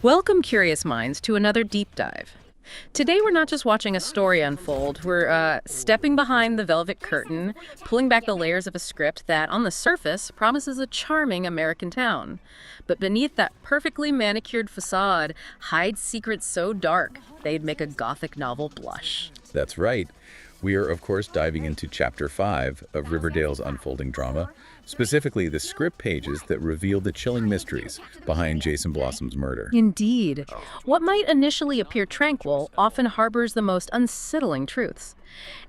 Welcome, curious minds, to another deep dive. Today, we're not just watching a story unfold, we're stepping behind the velvet curtain, pulling back the layers of a script that, on the surface, promises a charming American town. But beneath that perfectly manicured facade hides secrets so dark they'd make a Gothic novel blush. That's right. We are, of course, diving into Chapter 5 of Riverdale's unfolding drama, specifically the script pages that reveal the chilling mysteries behind Jason Blossom's murder. Indeed. What might initially appear tranquil often harbors the most unsettling truths.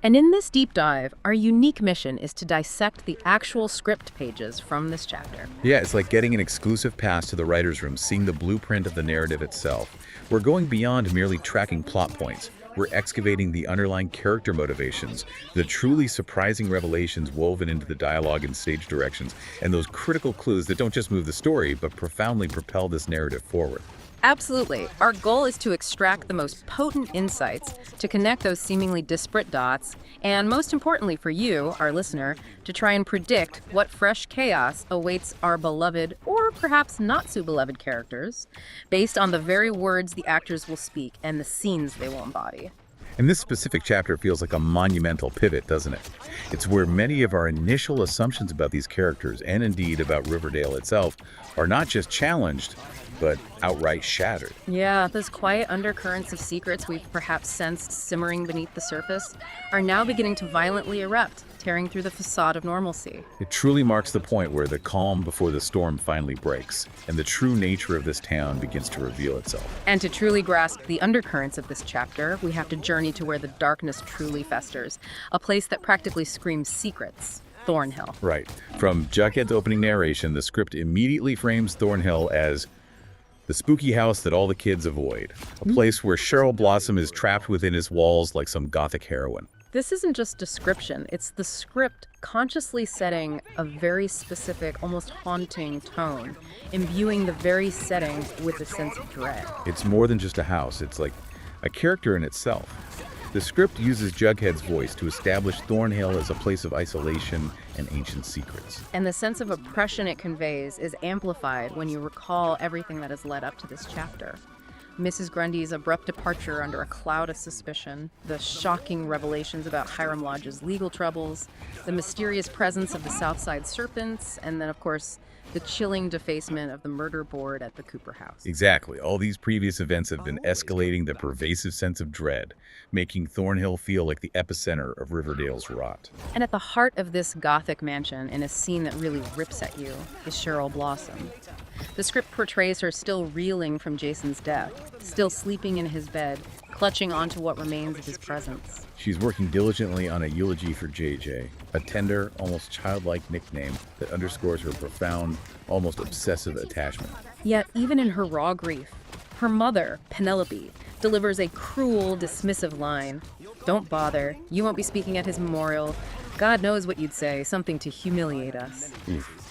And in this deep dive, our unique mission is to dissect the actual script pages from this chapter. Yeah, it's like getting an exclusive pass to the writer's room, seeing the blueprint of the narrative itself. We're going beyond merely tracking plot points. We're excavating the underlying character motivations, the truly surprising revelations woven into the dialogue and stage directions, and those critical clues that don't just move the story, but profoundly propel this narrative forward. Absolutely. Our goal is to extract the most potent insights, to connect those seemingly disparate dots, and most importantly for you, our listener, to try and predict what fresh chaos awaits our beloved, or perhaps not so beloved characters, based on the very words the actors will speak and the scenes they will embody. And this specific chapter feels like a monumental pivot, doesn't it? It's where many of our initial assumptions about these characters, and indeed about Riverdale itself, are not just challenged, but outright shattered. Yeah, those quiet undercurrents of secrets we've perhaps sensed simmering beneath the surface are now beginning to violently erupt, tearing through the facade of normalcy. It truly marks the point where the calm before the storm finally breaks, and the true nature of this town begins to reveal itself. And to truly grasp the undercurrents of this chapter, we have to journey to where the darkness truly festers, a place that practically screams secrets. Thornhill. Right. From Jughead's opening narration, the script immediately frames Thornhill as the spooky house that all the kids avoid, a place where Cheryl Blossom is trapped within its walls like some gothic heroine. This isn't just description, it's the script consciously setting a very specific, almost haunting tone, imbuing the very setting with a sense of dread. It's more than just a house, it's like a character in itself. The script uses Jughead's voice to establish Thornhill as a place of isolation and ancient secrets. And the sense of oppression it conveys is amplified when you recall everything that has led up to this chapter. Mrs. Grundy's abrupt departure under a cloud of suspicion, the shocking revelations about Hiram Lodge's legal troubles, the mysterious presence of the Southside Serpents, and then, of course, the chilling defacement of the murder board at the Cooper house. Exactly. All these previous events have been escalating the pervasive sense of dread, making Thornhill feel like the epicenter of Riverdale's rot. And at the heart of this Gothic mansion, in a scene that really rips at you, is Cheryl Blossom. The script portrays her still reeling from Jason's death, still sleeping in his bed, clutching onto what remains of his presence. She's working diligently on a eulogy for JJ, a tender, almost childlike nickname that underscores her profound, almost obsessive attachment. Yet, even in her raw grief, her mother, Penelope, delivers a cruel, dismissive line. "Don't bother. You won't be speaking at his memorial. God knows what you'd say, something to humiliate us." Oof.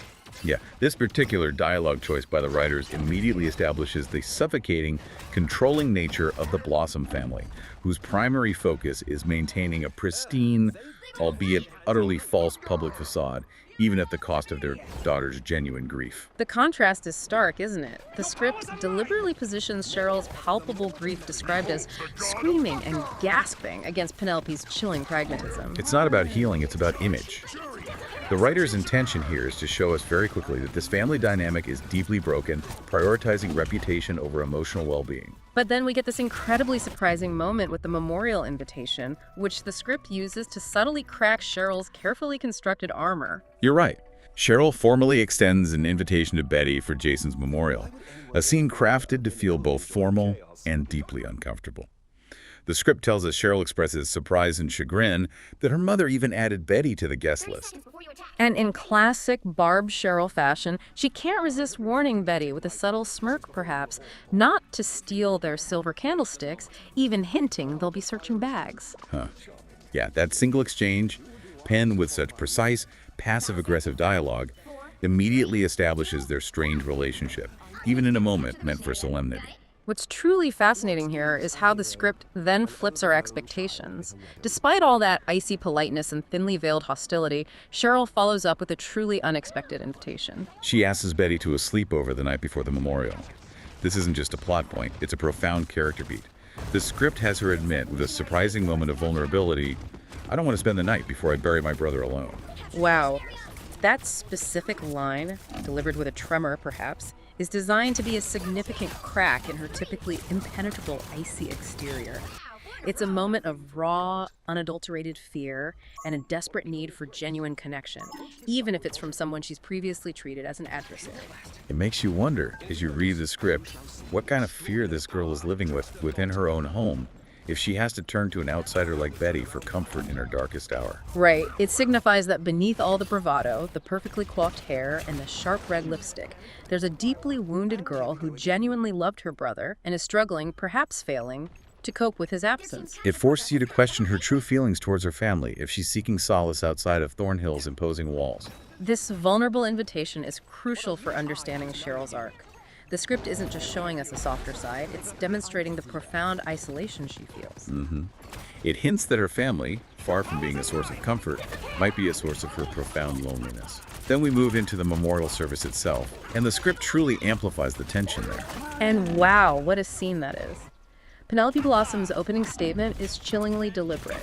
Yeah, this particular dialogue choice by the writers immediately establishes the suffocating, controlling nature of the Blossom family, whose primary focus is maintaining a pristine, albeit utterly false public facade, even at the cost of their daughter's genuine grief. The contrast is stark, isn't it? The script deliberately positions Cheryl's palpable grief described as screaming and gasping against Penelope's chilling pragmatism. It's not about healing, it's about image. The writer's intention here is to show us very quickly that this family dynamic is deeply broken, prioritizing reputation over emotional well-being. But then we get this incredibly surprising moment with the memorial invitation, which the script uses to subtly crack Cheryl's carefully constructed armor. You're right. Cheryl formally extends an invitation to Betty for Jason's memorial, a scene crafted to feel both formal and deeply uncomfortable. The script tells us Cheryl expresses surprise and chagrin that her mother even added Betty to the guest list. And in classic Barb Cheryl fashion, she can't resist warning Betty with a subtle smirk, perhaps, not to steal their silver candlesticks, even hinting they'll be searching bags. Yeah, that single exchange, penned with such precise, passive-aggressive dialogue, immediately establishes their strained relationship, even in a moment meant for solemnity. What's truly fascinating here is how the script then flips our expectations. Despite all that icy politeness and thinly veiled hostility, Cheryl follows up with a truly unexpected invitation. She asks Betty to a sleepover the night before the memorial. This isn't just a plot point, it's a profound character beat. The script has her admit, with a surprising moment of vulnerability, "I don't want to spend the night before I bury my brother alone." Wow. That specific line, delivered with a tremor perhaps, is designed to be a significant crack in her typically impenetrable, icy exterior. It's a moment of raw, unadulterated fear and a desperate need for genuine connection, even if it's from someone she's previously treated as an adversary. It makes you wonder, as you read the script, what kind of fear this girl is living with within her own home, if she has to turn to an outsider like Betty for comfort in her darkest hour. Right. It signifies that beneath all the bravado, the perfectly coiffed hair, and the sharp red lipstick, there's a deeply wounded girl who genuinely loved her brother and is struggling, perhaps failing, to cope with his absence. It forces you to question her true feelings towards her family if she's seeking solace outside of Thornhill's imposing walls. This vulnerable invitation is crucial for understanding Cheryl's arc. The script isn't just showing us a softer side, it's demonstrating the profound isolation she feels. It hints that her family, far from being a source of comfort, might be a source of her profound loneliness. Then we move into the memorial service itself, and the script truly amplifies the tension there. And wow, what a scene that is. Penelope Blossom's opening statement is chillingly deliberate.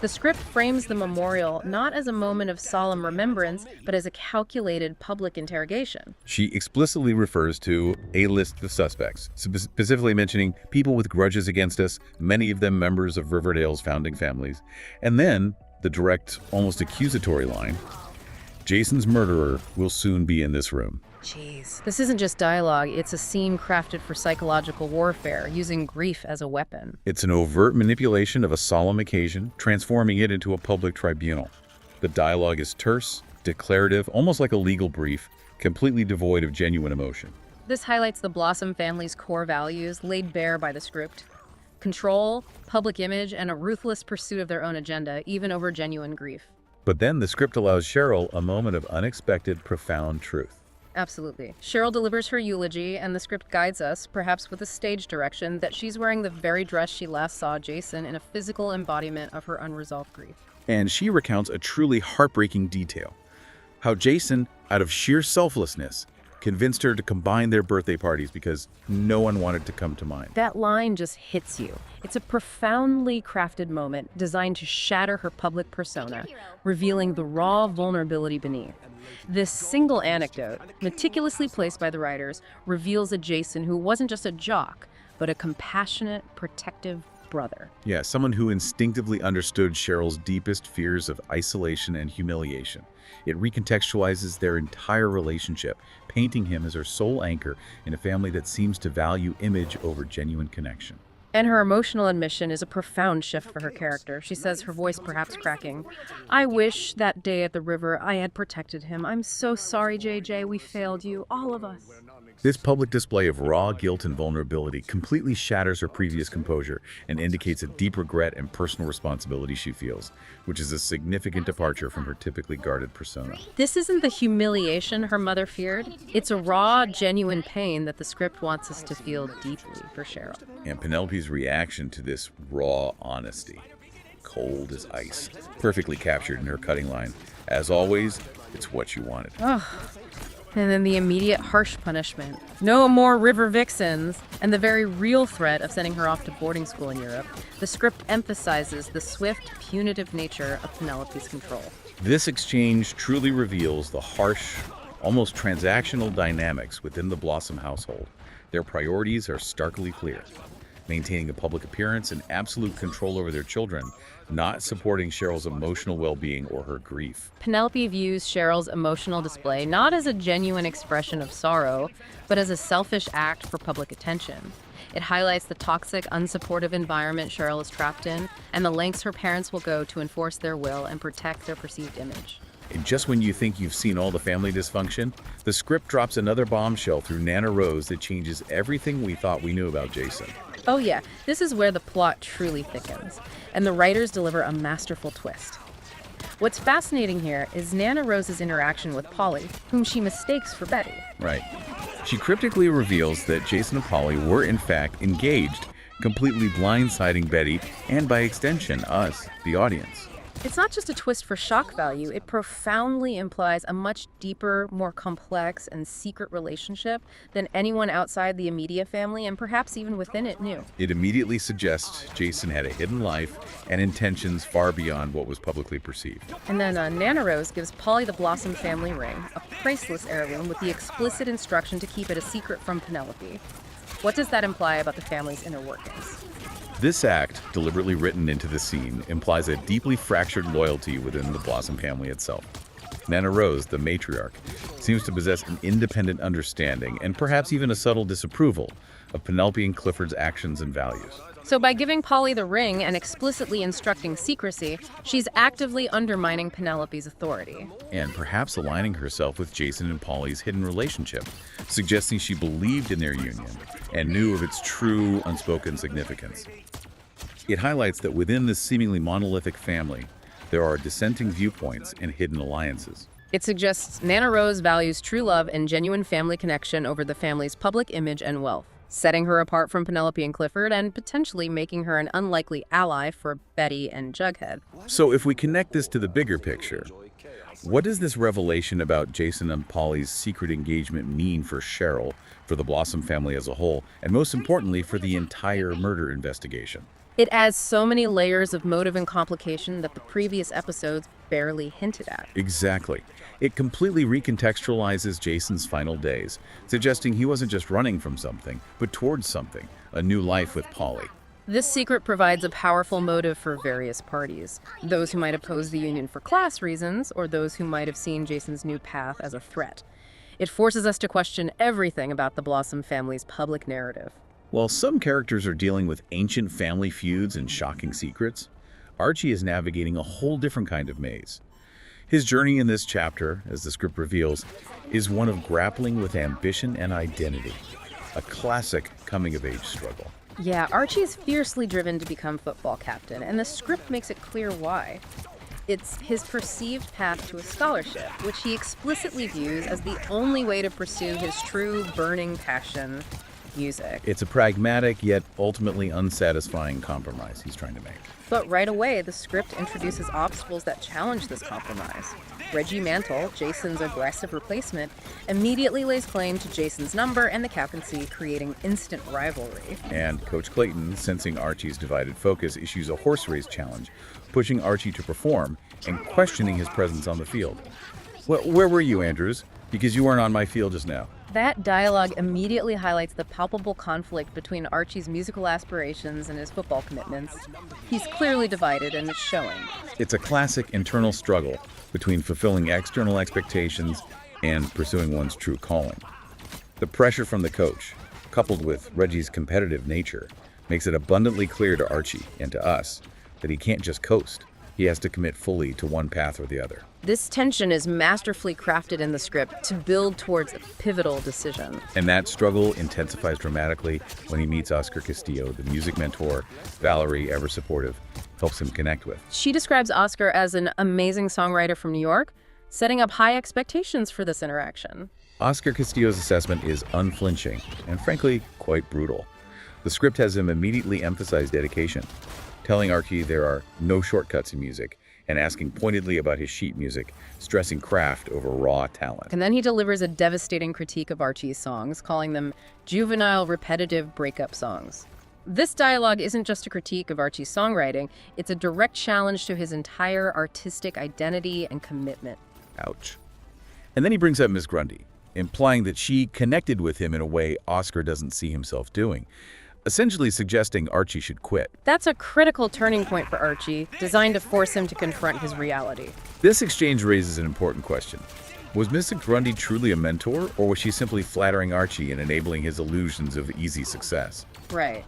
The script frames the memorial not as a moment of solemn remembrance, but as a calculated public interrogation. She explicitly refers to a list of suspects, specifically mentioning people with grudges against us, many of them members of Riverdale's founding families, and then the direct, almost accusatory line, "Jason's murderer will soon be in this room." Jeez. This isn't just dialogue, it's a scene crafted for psychological warfare, using grief as a weapon. It's an overt manipulation of a solemn occasion, transforming it into a public tribunal. The dialogue is terse, declarative, almost like a legal brief, completely devoid of genuine emotion. This highlights the Blossom family's core values laid bare by the script. Control, public image, and a ruthless pursuit of their own agenda, even over genuine grief. But then the script allows Cheryl a moment of unexpected, profound truth. Absolutely. Cheryl delivers her eulogy, and the script guides us, perhaps with a stage direction, that she's wearing the very dress she last saw Jason in, a physical embodiment of her unresolved grief. And she recounts a truly heartbreaking detail. How Jason, out of sheer selflessness, convinced her to combine their birthday parties because no one wanted to come to mine. That line just hits you. It's a profoundly crafted moment designed to shatter her public persona, revealing the raw vulnerability beneath. This single anecdote, meticulously placed by the writers, reveals a Jason who wasn't just a jock, but a compassionate, protective brother. Yeah, someone who instinctively understood Cheryl's deepest fears of isolation and humiliation. It recontextualizes their entire relationship, painting him as her sole anchor in a family that seems to value image over genuine connection. And her emotional admission is a profound shift for her character. She says, her voice perhaps cracking, "I wish that day at the river I had protected him. I'm so sorry, JJ. We failed you, all of us." This public display of raw guilt and vulnerability completely shatters her previous composure and indicates a deep regret and personal responsibility she feels, which is a significant departure from her typically guarded persona. This isn't the humiliation her mother feared. It's a raw, genuine pain that the script wants us to feel deeply for Cheryl. And Penelope's reaction to this raw honesty, cold as ice, perfectly captured in her cutting line. "As always, it's what you wanted." And then the immediate harsh punishment. No more river vixens. And the very real threat of sending her off to boarding school in Europe. The script emphasizes the swift, punitive nature of Penelope's control. This exchange truly reveals the harsh, almost transactional dynamics within the Blossom household. Their priorities are starkly clear: maintaining a public appearance and absolute control over their children, not supporting Cheryl's emotional well-being or her grief. Penelope views Cheryl's emotional display not as a genuine expression of sorrow, but as a selfish act for public attention. It highlights the toxic, unsupportive environment Cheryl is trapped in, and the lengths her parents will go to enforce their will and protect their perceived image. And just when you think you've seen all the family dysfunction, the script drops another bombshell through Nana Rose that changes everything we thought we knew about Jason. Oh yeah, this is where the plot truly thickens, and the writers deliver a masterful twist. What's fascinating here is Nana Rose's interaction with Polly, whom she mistakes for Betty. Right. She cryptically reveals that Jason and Polly were in fact engaged, completely blindsiding Betty and by extension us, the audience. It's not just a twist for shock value, it profoundly implies a much deeper, more complex, and secret relationship than anyone outside the Amedia family and perhaps even within it knew. It immediately suggests Jason had a hidden life and intentions far beyond what was publicly perceived. And then Nana Rose gives Polly the Blossom family ring, a priceless heirloom with the explicit instruction to keep it a secret from Penelope. What does that imply about the family's inner workings? This act, deliberately written into the scene, implies a deeply fractured loyalty within the Blossom family itself. Nana Rose, the matriarch, seems to possess an independent understanding and perhaps even a subtle disapproval of Penelope and Clifford's actions and values. So by giving Polly the ring and explicitly instructing secrecy, she's actively undermining Penelope's authority. And perhaps aligning herself with Jason and Polly's hidden relationship, suggesting she believed in their union and knew of its true, unspoken significance. It highlights that within this seemingly monolithic family, there are dissenting viewpoints and hidden alliances. It suggests Nana Rose values true love and genuine family connection over the family's public image and wealth, setting her apart from Penelope and Clifford and potentially making her an unlikely ally for Betty and Jughead. So if we connect this to the bigger picture, what does this revelation about Jason and Polly's secret engagement mean for Cheryl, for the Blossom family as a whole, and most importantly, for the entire murder investigation? It adds so many layers of motive and complication that the previous episodes barely hinted at. Exactly. It completely recontextualizes Jason's final days, suggesting he wasn't just running from something, but towards something, a new life with Polly. This secret provides a powerful motive for various parties, those who might oppose the union for class reasons, or those who might have seen Jason's new path as a threat. It forces us to question everything about the Blossom family's public narrative. While some characters are dealing with ancient family feuds and shocking secrets, Archie is navigating a whole different kind of maze. His journey in this chapter, as the script reveals, is one of grappling with ambition and identity, a classic coming-of-age struggle. Yeah, Archie is fiercely driven to become football captain, and the script makes it clear why. It's his perceived path to a scholarship, which he explicitly views as the only way to pursue his true burning passion, music. It's a pragmatic yet ultimately unsatisfying compromise he's trying to make. But right away, the script introduces obstacles that challenge this compromise. Reggie Mantle, Jason's aggressive replacement, immediately lays claim to Jason's number and the captaincy, creating instant rivalry. And Coach Clayton, sensing Archie's divided focus, issues a horse race challenge, pushing Archie to perform and questioning his presence on the field. Well, where were you, Andrews? Because you weren't on my field just now. That dialogue immediately highlights the palpable conflict between Archie's musical aspirations and his football commitments. He's clearly divided, and it's showing. It's a classic internal struggle between fulfilling external expectations and pursuing one's true calling. The pressure from the coach, coupled with Reggie's competitive nature, makes it abundantly clear to Archie and to us that he can't just coast. He has to commit fully to one path or the other. This tension is masterfully crafted in the script to build towards a pivotal decision. And that struggle intensifies dramatically when he meets Oscar Castillo, the music mentor Valerie, ever supportive, helps him connect with. She describes Oscar as an amazing songwriter from New York, setting up high expectations for this interaction. Oscar Castillo's assessment is unflinching and frankly quite brutal. The script has him immediately emphasize dedication, telling Archie there are no shortcuts in music, and asking pointedly about his sheet music, stressing craft over raw talent. And then he delivers a devastating critique of Archie's songs, calling them juvenile, repetitive breakup songs. This dialogue isn't just a critique of Archie's songwriting, it's a direct challenge to his entire artistic identity and commitment. Ouch. And then he brings up Miss Grundy, implying that she connected with him in a way Oscar doesn't see himself doing, essentially suggesting Archie should quit. That's a critical turning point for Archie, designed to force him to confront his reality. This exchange raises an important question. Was Miss Grundy truly a mentor, or was she simply flattering Archie and enabling his illusions of easy success? Right.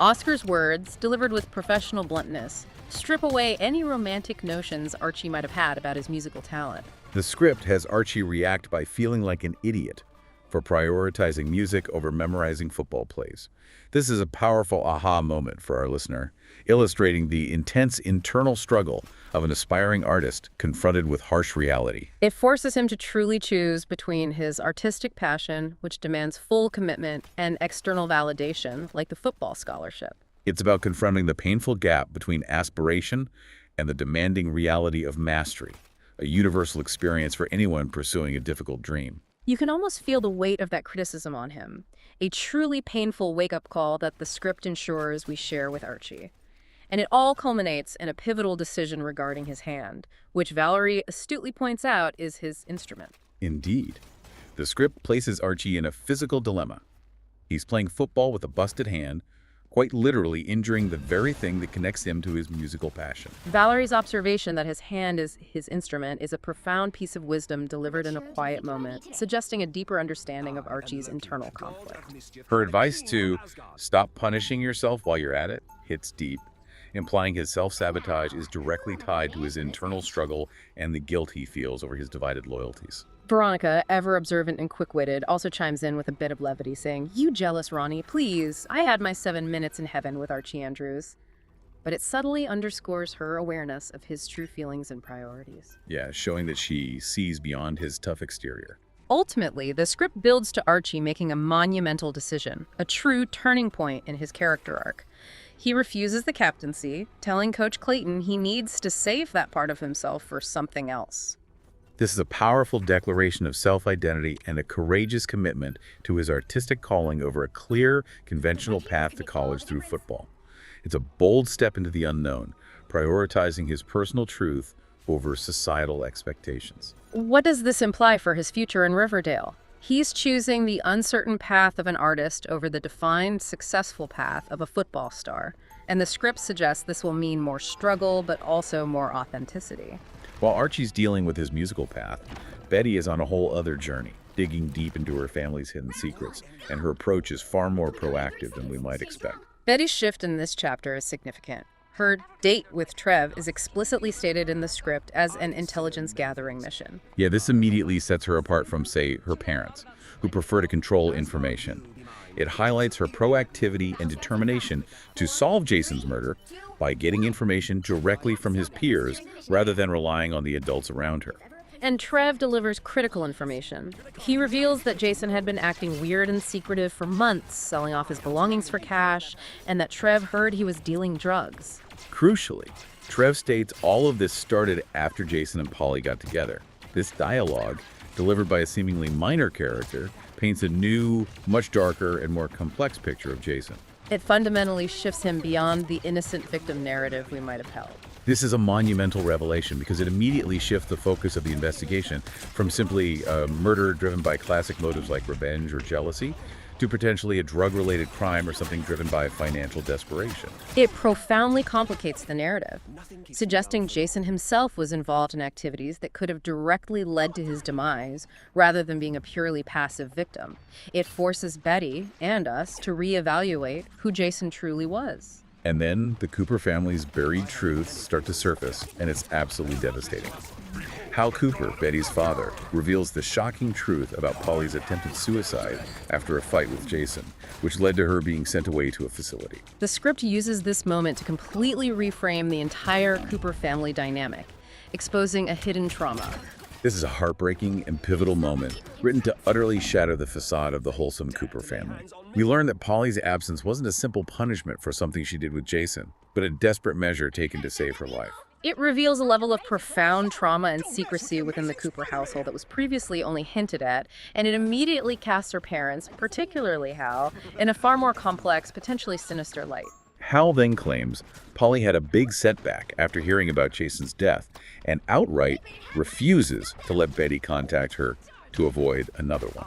Oscar's words, delivered with professional bluntness, strip away any romantic notions Archie might have had about his musical talent. The script has Archie react by feeling like an idiot for prioritizing music over memorizing football plays. This is a powerful aha moment for our listener, illustrating the intense internal struggle of an aspiring artist confronted with harsh reality. It forces him to truly choose between his artistic passion, which demands full commitment, and external validation, like the football scholarship. It's about confronting the painful gap between aspiration and the demanding reality of mastery, a universal experience for anyone pursuing a difficult dream. You can almost feel the weight of that criticism on him, a truly painful wake-up call that the script ensures we share with Archie. And it all culminates in a pivotal decision regarding his hand, which Valerie astutely points out is his instrument. Indeed. The script places Archie in a physical dilemma. He's playing football with a busted hand, quite literally injuring the very thing that connects him to his musical passion. Valerie's observation that his hand is his instrument is a profound piece of wisdom delivered in a quiet moment, suggesting a deeper understanding of Archie's internal conflict. Her advice to stop punishing yourself while you're at it hits deep, implying his self-sabotage is directly tied to his internal struggle and the guilt he feels over his divided loyalties. Veronica, ever observant and quick-witted, also chimes in with a bit of levity, saying, "You jealous, Ronnie, please. I had my 7 minutes in heaven with Archie Andrews." But it subtly underscores her awareness of his true feelings and priorities. Yeah, showing that she sees beyond his tough exterior. Ultimately, the script builds to Archie making a monumental decision, a true turning point in his character arc. He refuses the captaincy, telling Coach Clayton he needs to save that part of himself for something else. This is a powerful declaration of self-identity and a courageous commitment to his artistic calling over a clear, conventional path to college through football. It's a bold step into the unknown, prioritizing his personal truth over societal expectations. What does this imply for his future in Riverdale? He's choosing the uncertain path of an artist over the defined, successful path of a football star, and the script suggests this will mean more struggle, but also more authenticity. While Archie's dealing with his musical path, Betty is on a whole other journey, digging deep into her family's hidden secrets, and her approach is far more proactive than we might expect. Betty's shift in this chapter is significant. Her date with Trev is explicitly stated in the script as an intelligence-gathering mission. Yeah, this immediately sets her apart from, say, her parents, who prefer to control information. It highlights her proactivity and determination to solve Jason's murder by getting information directly from his peers rather than relying on the adults around her. And Trev delivers critical information. He reveals that Jason had been acting weird and secretive for months, selling off his belongings for cash, and that Trev heard he was dealing drugs. Crucially, Trev states all of this started after Jason and Polly got together. This dialogue, delivered by a seemingly minor character, paints a new, much darker, and more complex picture of Jason. It fundamentally shifts him beyond the innocent victim narrative we might have held. This is a monumental revelation because it immediately shifts the focus of the investigation from simply a murder driven by classic motives like revenge or jealousy to potentially a drug-related crime or something driven by financial desperation. It profoundly complicates the narrative, suggesting Jason himself was involved in activities that could have directly led to his demise rather than being a purely passive victim. It forces Betty and us to reevaluate who Jason truly was. And then the Cooper family's buried truths start to surface, and it's absolutely devastating. Hal Cooper, Betty's father, reveals the shocking truth about Polly's attempted suicide after a fight with Jason, which led to her being sent away to a facility. The script uses this moment to completely reframe the entire Cooper family dynamic, exposing a hidden trauma. This is a heartbreaking and pivotal moment, written to utterly shatter the facade of the wholesome Cooper family. We learn that Polly's absence wasn't a simple punishment for something she did with Jason, but a desperate measure taken to save her life. It reveals a level of profound trauma and secrecy within the Cooper household that was previously only hinted at, and it immediately casts her parents, particularly Hal, in a far more complex, potentially sinister light. Hal then claims Polly had a big setback after hearing about Jason's death and outright refuses to let Betty contact her to avoid another one.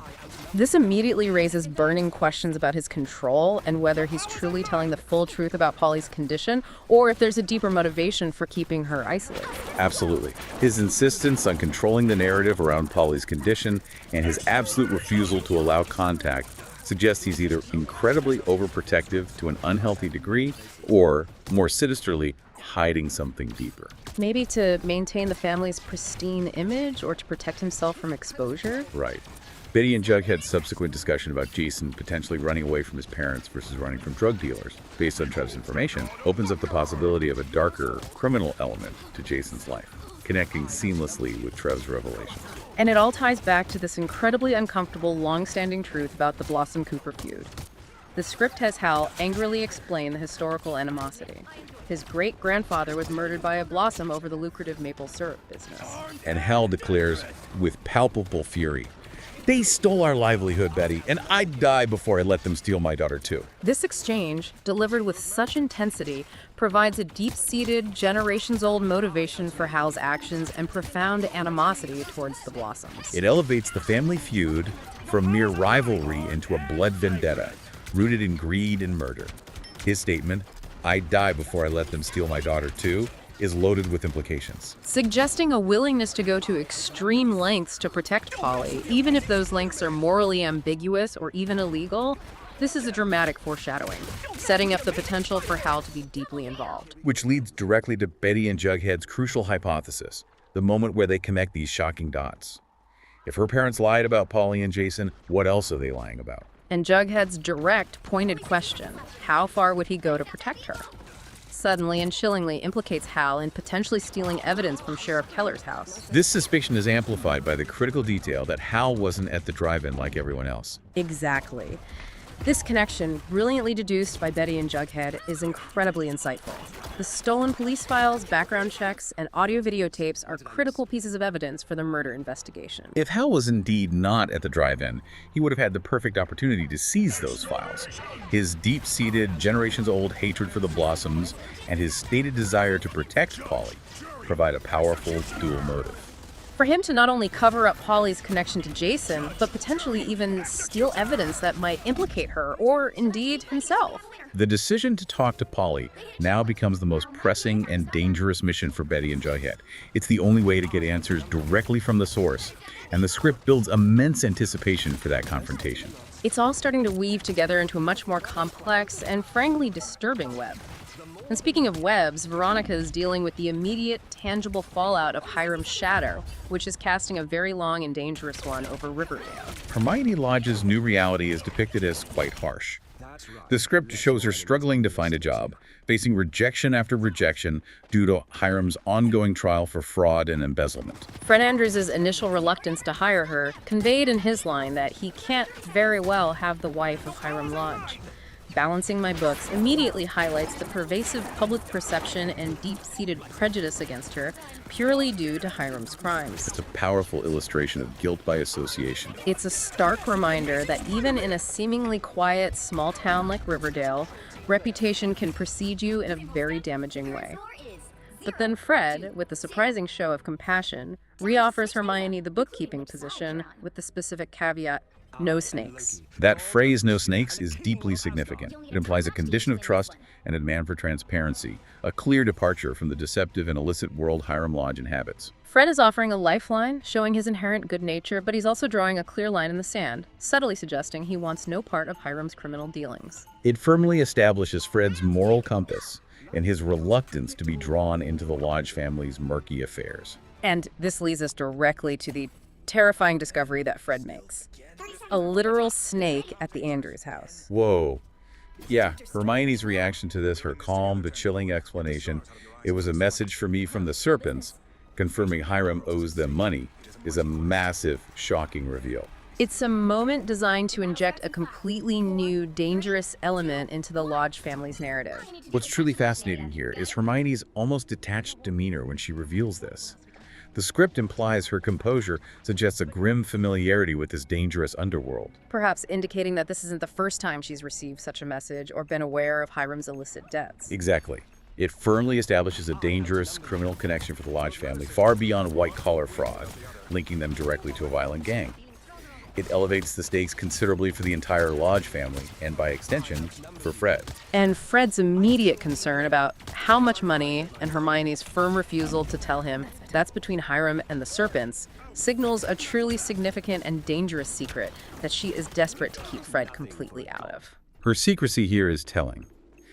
This immediately raises burning questions about his control and whether he's truly telling the full truth about Polly's condition or if there's a deeper motivation for keeping her isolated. Absolutely. His insistence on controlling the narrative around Polly's condition and his absolute refusal to allow contact suggests he's either incredibly overprotective to an unhealthy degree or, more sinisterly, hiding something deeper. Maybe to maintain the family's pristine image or to protect himself from exposure? Right. Betty and Jughead's subsequent discussion about Jason potentially running away from his parents versus running from drug dealers, based on Trev's information, opens up the possibility of a darker criminal element to Jason's life, connecting seamlessly with Trev's revelation. And it all ties back to this incredibly uncomfortable, long-standing truth about the Blossom Cooper feud. The script has Hal angrily explain the historical animosity. His great-grandfather was murdered by a blossom over the lucrative maple syrup business. And Hal declares, with palpable fury, "They stole our livelihood, Betty, and I'd die before I let them steal my daughter, too." This exchange, delivered with such intensity, provides a deep-seated, generations-old motivation for Hal's actions and profound animosity towards the Blossoms. It elevates the family feud from mere rivalry into a blood vendetta, rooted in greed and murder. His statement, "I'd die before I let them steal my daughter, too," is loaded with implications. Suggesting a willingness to go to extreme lengths to protect Polly, even if those lengths are morally ambiguous or even illegal. This is a dramatic foreshadowing, setting up the potential for Hal to be deeply involved. Which leads directly to Betty and Jughead's crucial hypothesis, the moment where they connect these shocking dots. If her parents lied about Polly and Jason, what else are they lying about? And Jughead's direct, pointed question, how far would he go to protect her? Suddenly and chillingly implicates Hal in potentially stealing evidence from Sheriff Keller's house. This suspicion is amplified by the critical detail that Hal wasn't at the drive-in like everyone else. Exactly. This connection, brilliantly deduced by Betty and Jughead, is incredibly insightful. The stolen police files, background checks, and audio videotapes are critical pieces of evidence for the murder investigation. If Hal was indeed not at the drive-in, he would have had the perfect opportunity to seize those files. His deep-seated, generations-old hatred for the Blossoms and his stated desire to protect Polly provide a powerful dual motive. For him to not only cover up Polly's connection to Jason, but potentially even steal evidence that might implicate her, or indeed himself. The decision to talk to Polly now becomes the most pressing and dangerous mission for Betty and Jughead. It's the only way to get answers directly from the source, and the script builds immense anticipation for that confrontation. It's all starting to weave together into a much more complex and frankly disturbing web. And speaking of webs, Veronica is dealing with the immediate, tangible fallout of Hiram's shadow, which is casting a very long and dangerous one over Riverdale. Hermione Lodge's new reality is depicted as quite harsh. The script shows her struggling to find a job, facing rejection after rejection due to Hiram's ongoing trial for fraud and embezzlement. Fred Andrews' initial reluctance to hire her conveyed in his line that he can't very well have the wife of Hiram Lodge. Balancing My Books immediately highlights the pervasive public perception and deep-seated prejudice against her purely due to Hiram's crimes. It's a powerful illustration of guilt by association. It's a stark reminder that even in a seemingly quiet small town like Riverdale, reputation can precede you in a very damaging way. But then Fred, with a surprising show of compassion, reoffers Hermione the bookkeeping position with the specific caveat, no snakes. That phrase, "no snakes," is deeply significant. It implies a condition of trust and a demand for transparency, a clear departure from the deceptive and illicit world Hiram Lodge inhabits. Fred is offering a lifeline, showing his inherent good nature, but he's also drawing a clear line in the sand, subtly suggesting he wants no part of Hiram's criminal dealings. It firmly establishes Fred's moral compass and his reluctance to be drawn into the Lodge family's murky affairs. And this leads us directly to the terrifying discovery that Fred makes. A literal snake at the Andrews house. Whoa. Yeah, Hermione's reaction to this, her calm but chilling explanation, "It was a message for me from the serpents," confirming Hiram owes them money, is a massive, shocking reveal. It's a moment designed to inject a completely new, dangerous element into the Lodge family's narrative. What's truly fascinating here is Hermione's almost detached demeanor when she reveals this. The script implies her composure suggests a grim familiarity with this dangerous underworld. Perhaps indicating that this isn't the first time she's received such a message or been aware of Hiram's illicit debts. Exactly. It firmly establishes a dangerous criminal connection for the Lodge family, far beyond white-collar fraud, linking them directly to a violent gang. It elevates the stakes considerably for the entire Lodge family, and by extension, for Fred. And Fred's immediate concern about how much money and Hermione's firm refusal to tell him that's between Hiram and the serpents signals a truly significant and dangerous secret that she is desperate to keep Fred completely out of. Her secrecy here is telling.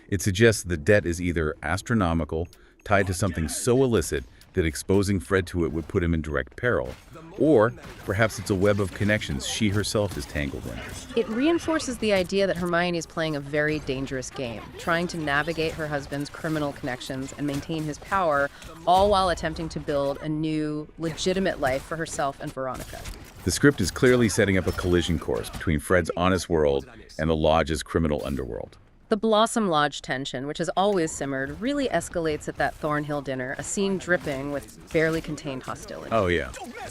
It suggests the debt is either astronomical, tied to something so illicit that exposing Fred to it would put him in direct peril, or perhaps it's a web of connections she herself is tangled in. It reinforces the idea that Hermione is playing a very dangerous game, trying to navigate her husband's criminal connections and maintain his power, all while attempting to build a new, legitimate life for herself and Veronica. The script is clearly setting up a collision course between Fred's honest world and the Lodge's criminal underworld. The Blossom Lodge tension, which has always simmered, really escalates at that Thornhill dinner, a scene dripping with barely contained hostility. Oh yeah.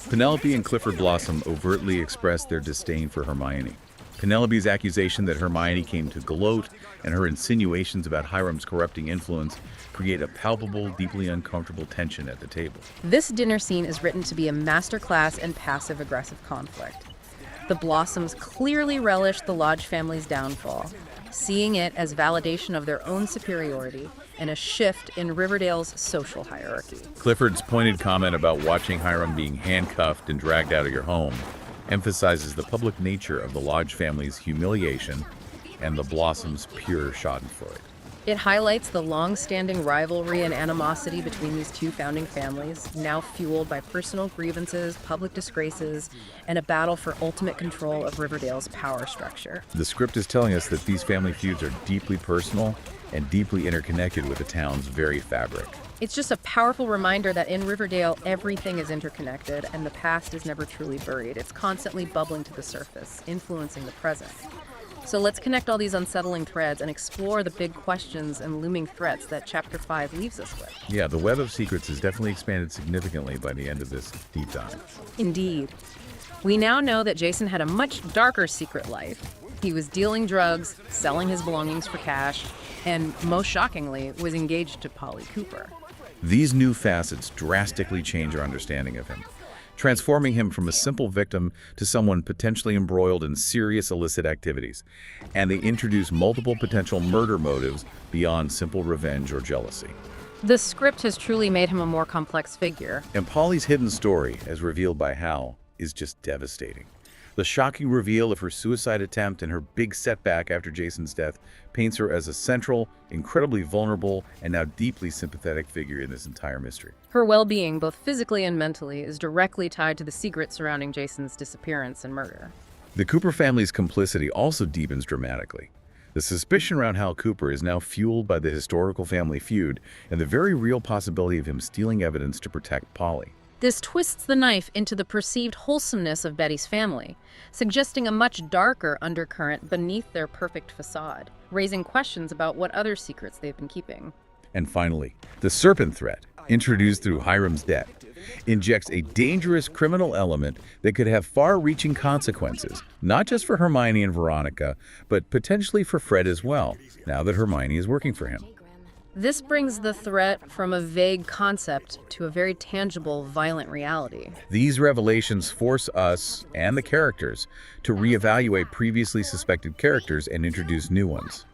Penelope and Clifford Blossom overtly express their disdain for Hermione. Penelope's accusation that Hermione came to gloat and her insinuations about Hiram's corrupting influence create a palpable, deeply uncomfortable tension at the table. This dinner scene is written to be a masterclass in passive-aggressive conflict. The Blossoms clearly relish the Lodge family's downfall, seeing it as validation of their own superiority and a shift in Riverdale's social hierarchy. Clifford's pointed comment about watching Hiram being handcuffed and dragged out of your home emphasizes the public nature of the Lodge family's humiliation and the Blossoms' pure schadenfreude. It highlights the long-standing rivalry and animosity between these two founding families, now fueled by personal grievances, public disgraces, and a battle for ultimate control of Riverdale's power structure. The script is telling us that these family feuds are deeply personal and deeply interconnected with the town's very fabric. It's just a powerful reminder that in Riverdale, everything is interconnected and the past is never truly buried. It's constantly bubbling to the surface, influencing the present. So let's connect all these unsettling threads and explore the big questions and looming threats that Chapter 5 leaves us with. Yeah, the web of secrets has definitely expanded significantly by the end of this deep dive. Indeed. We now know that Jason had a much darker secret life. He was dealing drugs, selling his belongings for cash, and most shockingly, was engaged to Polly Cooper. These new facets drastically change our understanding of him, transforming him from a simple victim to someone potentially embroiled in serious illicit activities, and they introduce multiple potential murder motives beyond simple revenge or jealousy. The script has truly made him a more complex figure. And Polly's hidden story, as revealed by Hal, is just devastating. The shocking reveal of her suicide attempt and her big setback after Jason's death paints her as a central, incredibly vulnerable, and now deeply sympathetic figure in this entire mystery. Her well-being, both physically and mentally, is directly tied to the secret surrounding Jason's disappearance and murder. The Cooper family's complicity also deepens dramatically. The suspicion around Hal Cooper is now fueled by the historical family feud and the very real possibility of him stealing evidence to protect Polly. This twists the knife into the perceived wholesomeness of Betty's family, suggesting a much darker undercurrent beneath their perfect facade, raising questions about what other secrets they've been keeping. And finally, the serpent threat, introduced through Hiram's death, injects a dangerous criminal element that could have far-reaching consequences, not just for Hermione and Veronica, but potentially for Fred as well, now that Hermione is working for him. This brings the threat from a vague concept to a very tangible, violent reality. These revelations force us, and the characters, to reevaluate previously suspected characters and introduce new ones.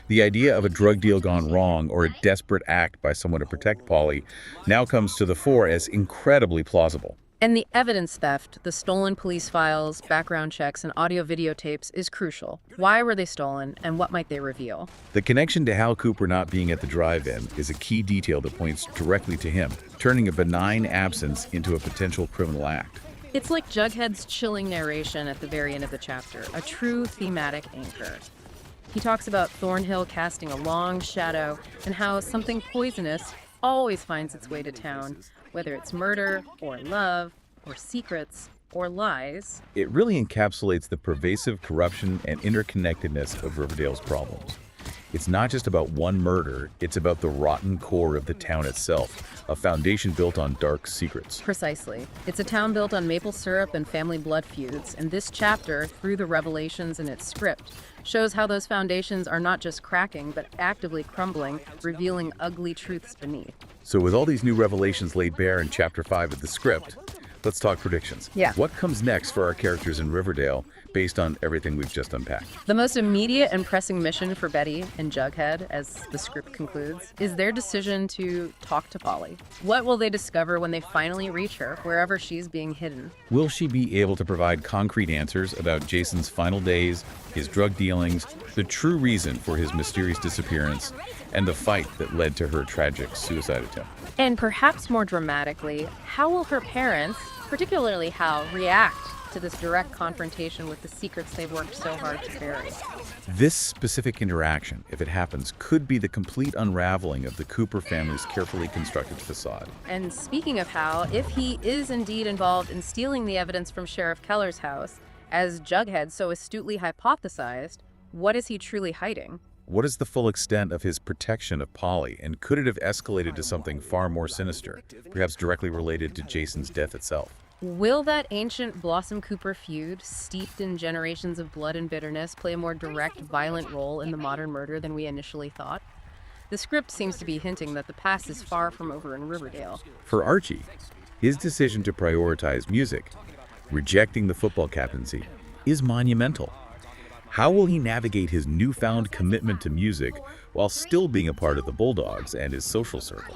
The idea of a drug deal gone wrong or a desperate act by someone to protect Polly now comes to the fore as incredibly plausible. And the evidence theft, the stolen police files, background checks, and audio videotapes is crucial. Why were they stolen, and what might they reveal? The connection to Hal Cooper not being at the drive-in is a key detail that points directly to him, turning a benign absence into a potential criminal act. It's like Jughead's chilling narration at the very end of the chapter, a true thematic anchor. He talks about Thornhill casting a long shadow and how something poisonous always finds its way to town, whether it's murder or love or secrets or lies. It really encapsulates the pervasive corruption and interconnectedness of Riverdale's problems. It's not just about one murder, it's about the rotten core of the town itself, a foundation built on dark secrets. Precisely. It's a town built on maple syrup and family blood feuds, and this chapter, through the revelations in its script, shows how those foundations are not just cracking, but actively crumbling, revealing ugly truths beneath. So with all these new revelations laid bare in Chapter 5 of the script, let's talk predictions. Yeah. What comes next for our characters in Riverdale based on everything we've just unpacked? The most immediate and pressing mission for Betty and Jughead, as the script concludes, is their decision to talk to Polly. What will they discover when they finally reach her, wherever she's being hidden? Will she be able to provide concrete answers about Jason's final days, his drug dealings, the true reason for his mysterious disappearance, and the fight that led to her tragic suicide attempt? And perhaps more dramatically, how will her parents, particularly Hal, react to this direct confrontation with the secrets they've worked so hard to bury. This specific interaction, if it happens, could be the complete unraveling of the Cooper family's carefully constructed facade. And speaking of Hal, if he is indeed involved in stealing the evidence from Sheriff Keller's house, as Jughead so astutely hypothesized, what is he truly hiding? What is the full extent of his protection of Polly, and could it have escalated to something far more sinister, perhaps directly related to Jason's death itself? Will that ancient Blossom Cooper feud, steeped in generations of blood and bitterness, play a more direct, violent role in the modern murder than we initially thought? The script seems to be hinting that the past is far from over in Riverdale. For Archie, his decision to prioritize music, rejecting the football captaincy, is monumental. How will he navigate his newfound commitment to music while still being a part of the Bulldogs and his social circle?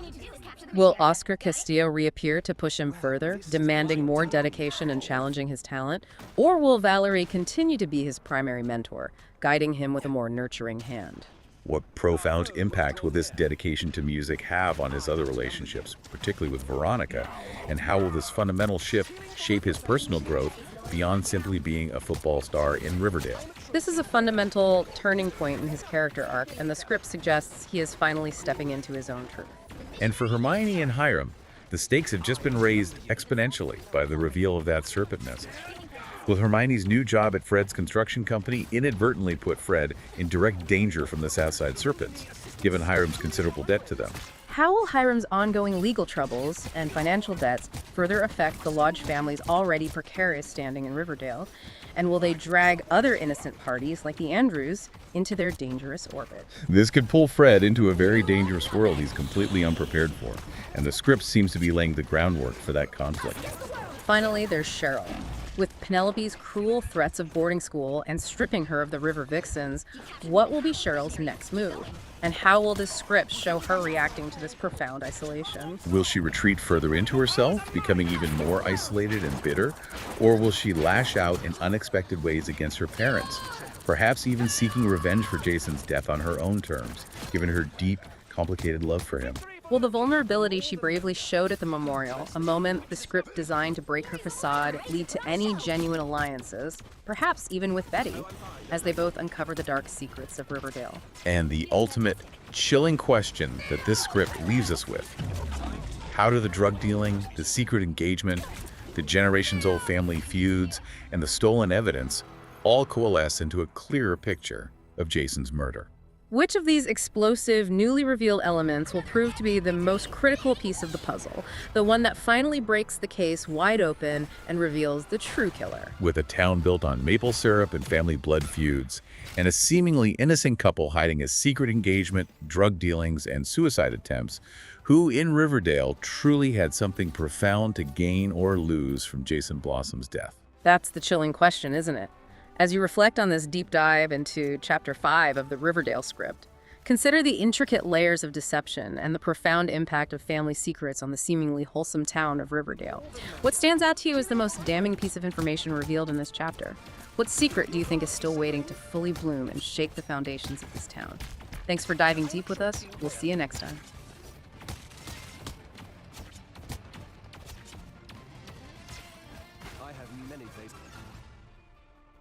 Will Oscar Castillo reappear to push him further, demanding more dedication and challenging his talent? Or will Valerie continue to be his primary mentor, guiding him with a more nurturing hand? What profound impact will this dedication to music have on his other relationships, particularly with Veronica? And how will this fundamental shift shape his personal growth beyond simply being a football star in Riverdale? This is a fundamental turning point in his character arc, and the script suggests he is finally stepping into his own truth. And for Hermione and Hiram, the stakes have just been raised exponentially by the reveal of that serpent message. Will Hermione's new job at Fred's construction company inadvertently put Fred in direct danger from the Southside Serpents, given Hiram's considerable debt to them? How will Hiram's ongoing legal troubles and financial debts further affect the Lodge family's already precarious standing in Riverdale? And will they drag other innocent parties, like the Andrews, into their dangerous orbit? This could pull Fred into a very dangerous world he's completely unprepared for, and the script seems to be laying the groundwork for that conflict. Finally, there's Cheryl. With Penelope's cruel threats of boarding school and stripping her of the River Vixens, what will be Cheryl's next move? And how will this script show her reacting to this profound isolation? Will she retreat further into herself, becoming even more isolated and bitter? Or will she lash out in unexpected ways against her parents, perhaps even seeking revenge for Jason's death on her own terms, given her deep, complicated love for him? Will the vulnerability she bravely showed at the memorial, a moment the script designed to break her facade, lead to any genuine alliances, perhaps even with Betty, as they both uncover the dark secrets of Riverdale? And the ultimate, chilling question that this script leaves us with: how do the drug dealing, the secret engagement, the generations-old family feuds, and the stolen evidence all coalesce into a clearer picture of Jason's murder? Which of these explosive, newly revealed elements will prove to be the most critical piece of the puzzle, the one that finally breaks the case wide open and reveals the true killer? With a town built on maple syrup and family blood feuds, and a seemingly innocent couple hiding a secret engagement, drug dealings, and suicide attempts, who in Riverdale truly had something profound to gain or lose from Jason Blossom's death? That's the chilling question, isn't it? As you reflect on this deep dive into Chapter 5 of the Riverdale script, consider the intricate layers of deception and the profound impact of family secrets on the seemingly wholesome town of Riverdale. What stands out to you as the most damning piece of information revealed in this chapter? What secret do you think is still waiting to fully bloom and shake the foundations of this town? Thanks for diving deep with us. We'll see you next time. I have many faces.